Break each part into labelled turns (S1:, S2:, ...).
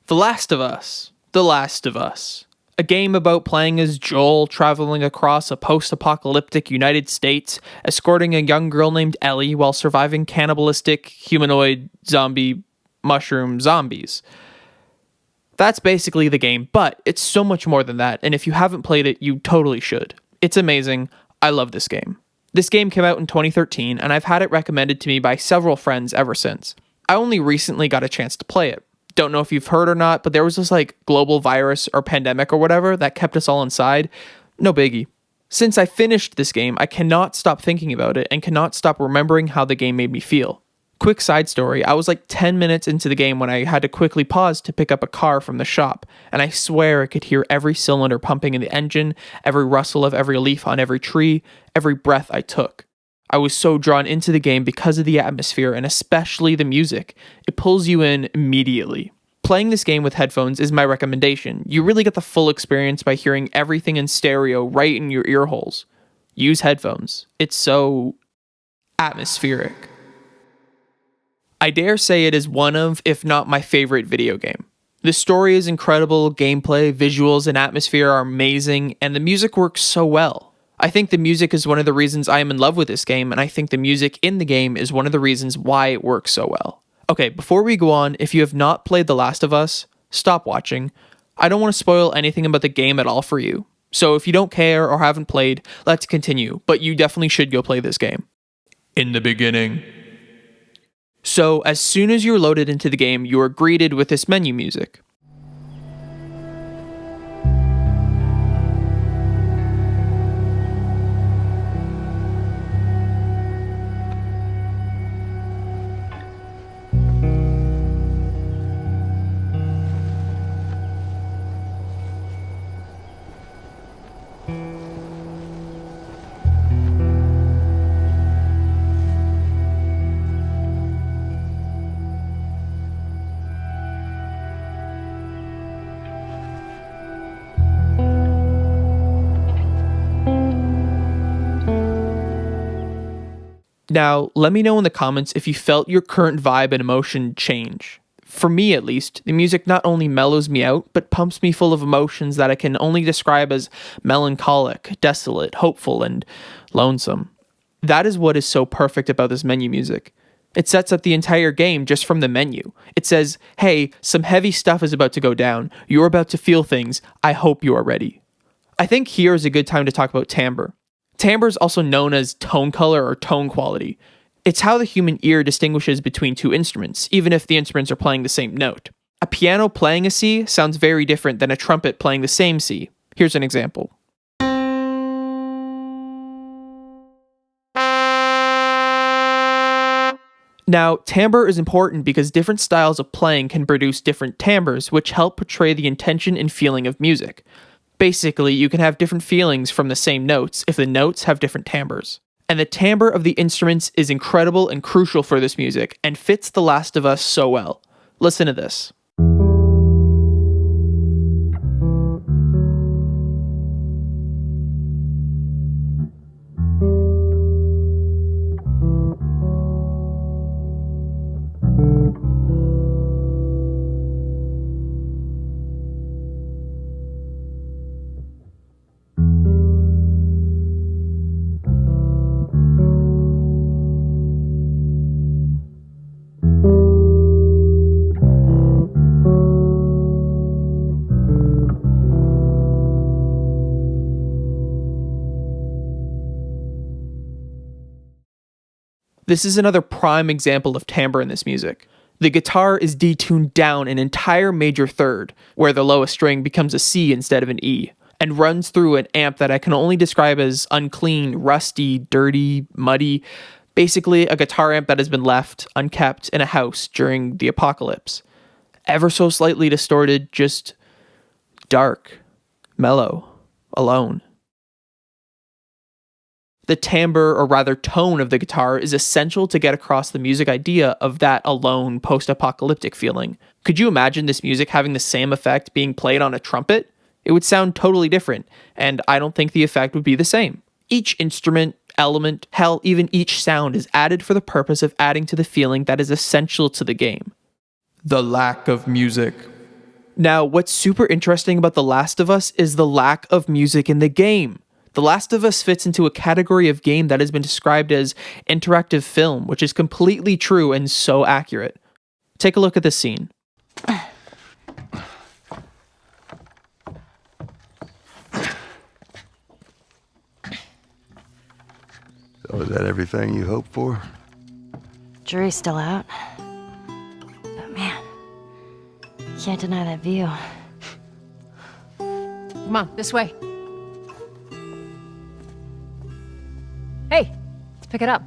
S1: The Last of Us. The Last of Us. A game about playing as Joel traveling across a post-apocalyptic United States, escorting a young girl named Ellie while surviving cannibalistic, humanoid, zombie, mushroom zombies. That's basically the game, but it's so much more than that, and if you haven't played it, you totally should. It's amazing. I love this game. This game came out in 2013, and I've had it recommended to me by several friends ever since. I only recently got a chance to play it. Don't know if you've heard or not, but there was this global virus or pandemic or whatever that kept us all inside. No biggie. Since I finished this game, I cannot stop thinking about it and cannot stop remembering how the game made me feel. Quick side story, I was 10 minutes into the game when I had to quickly pause to pick up a car from the shop, and I swear I could hear every cylinder pumping in the engine, every rustle of every leaf on every tree, every breath I took. I was so drawn into the game because of the atmosphere and especially the music. It pulls you in immediately. Playing this game with headphones is my recommendation. You really get the full experience by hearing everything in stereo right in your ear holes. Use headphones. It's so atmospheric. I dare say it is one of, if not my favorite video game. The story is incredible, gameplay, visuals, and atmosphere are amazing, and the music works so well. I think the music is one of the reasons I am in love with this game, and I think the music in the game is one of the reasons why it works so well. Okay, before we go on, if you have not played The Last of Us, stop watching. I don't want to spoil anything about the game at all for you. So if you don't care or haven't played, let's continue, but you definitely should go play this game. In the beginning. So as soon as you're loaded into the game, you are greeted with this menu music. Now, let me know in the comments if you felt your current vibe and emotion change. For me, at least, the music not only mellows me out, but pumps me full of emotions that I can only describe as melancholic, desolate, hopeful, and lonesome. That is what is so perfect about this menu music. It sets up the entire game just from the menu. It says, hey, some heavy stuff is about to go down. You're about to feel things. I hope you are ready. I think here is a good time to talk about timbre. Timbre is also known as tone color or tone quality. It's how the human ear distinguishes between two instruments, even if the instruments are playing the same note. A piano playing a C sounds very different than a trumpet playing the same C. Here's an example. Now, timbre is important because different styles of playing can produce different timbres, which help portray the intention and feeling of music. Basically, you can have different feelings from the same notes if the notes have different timbres. And the timbre of the instruments is incredible and crucial for this music, and fits The Last of Us so well. Listen to this. This is another prime example of timbre in this music. The guitar is detuned down an entire major third, where the lowest string becomes a C instead of an E, and runs through an amp that I can only describe as unclean, rusty, dirty, muddy, basically a guitar amp that has been left unkept in a house during the apocalypse. Ever so slightly distorted, just dark, mellow, alone. The timbre, or rather tone of the guitar, is essential to get across the music idea of that alone, post-apocalyptic feeling. Could you imagine this music having the same effect being played on a trumpet? It would sound totally different, and I don't think the effect would be the same. Each instrument, element, hell, even each sound is added for the purpose of adding to the feeling that is essential to the game. The lack of music. Now, what's super interesting about The Last of Us is the lack of music in the game. The Last of Us fits into a category of game that has been described as interactive film, which is completely true and so accurate. Take a look at this scene.
S2: So is that everything you hoped for?
S3: Jury's still out. But man, can't deny that view.
S4: Come on, this way. Hey, let's pick it up.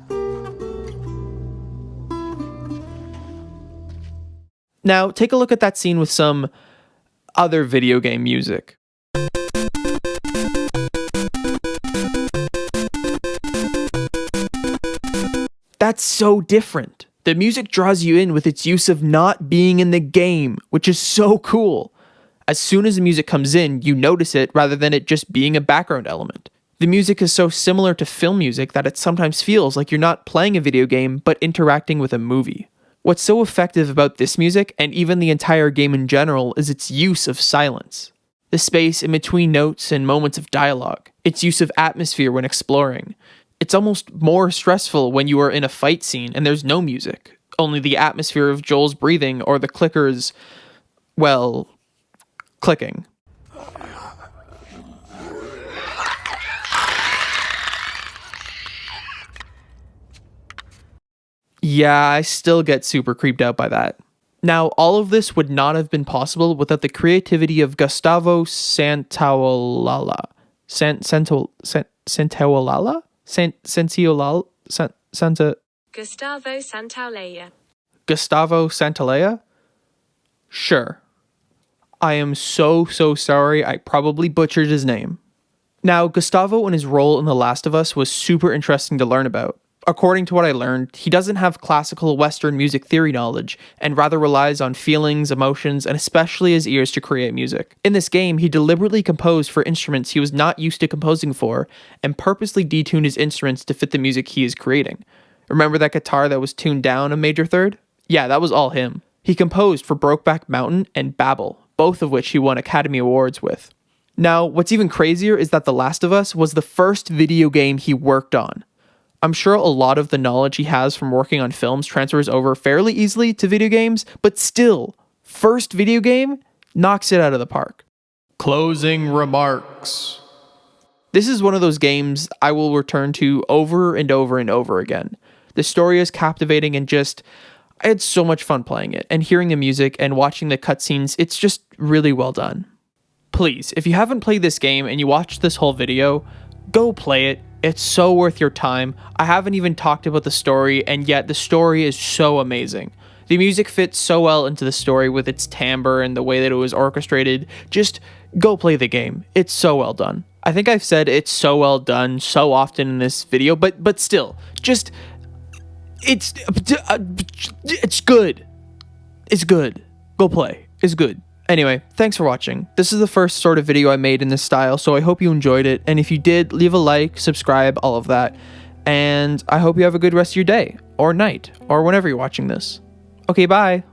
S1: Now, take a look at that scene with some other video game music. That's so different. The music draws you in with its use of not being in the game, which is so cool. As soon as the music comes in, you notice it rather than it just being a background element. The music is so similar to film music that it sometimes feels like you're not playing a video game, but interacting with a movie. What's so effective about this music, and even the entire game in general, is its use of silence. The space in between notes and moments of dialogue. Its use of atmosphere when exploring. It's almost more stressful when you are in a fight scene and there's no music. Only the atmosphere of Joel's breathing or the clickers, well, clicking. Yeah, I still get super creeped out by that. Now, all of this would not have been possible without the creativity of Gustavo Santaolalla. Santaolalla?
S5: Gustavo Santaolalla.
S1: Gustavo Santaolalla? Sure. I am so sorry, I probably butchered his name. Now, Gustavo and his role in The Last of Us was super interesting to learn about. According to what I learned, he doesn't have classical Western music theory knowledge, and rather relies on feelings, emotions, and especially his ears to create music. In this game, he deliberately composed for instruments he was not used to composing for, and purposely detuned his instruments to fit the music he is creating. Remember that guitar that was tuned down a major third? Yeah, that was all him. He composed for Brokeback Mountain and Babel, both of which he won Academy Awards with. Now, what's even crazier is that The Last of Us was the first video game he worked on. I'm sure a lot of the knowledge he has from working on films transfers over fairly easily to video games, but still, first video game knocks it out of the park. Closing remarks. This is one of those games I will return to over and over and over again. The story is captivating and I had so much fun playing it, and hearing the music and watching the cutscenes, it's just really well done. Please, if you haven't played this game and you watched this whole video, go play it. It's so worth your time. I haven't even talked about the story, and yet the story is so amazing. The music fits so well into the story with its timbre and the way that it was orchestrated. Just go play the game. It's so well done. I think I've said it's so well done so often in this video, but still, just it's good. It's good. Go play. It's good. Anyway, thanks for watching. This is the first sort of video I made in this style, so I hope you enjoyed it. And if you did, leave a like, subscribe, all of that. And I hope you have a good rest of your day, or night, or whenever you're watching this. Okay, bye.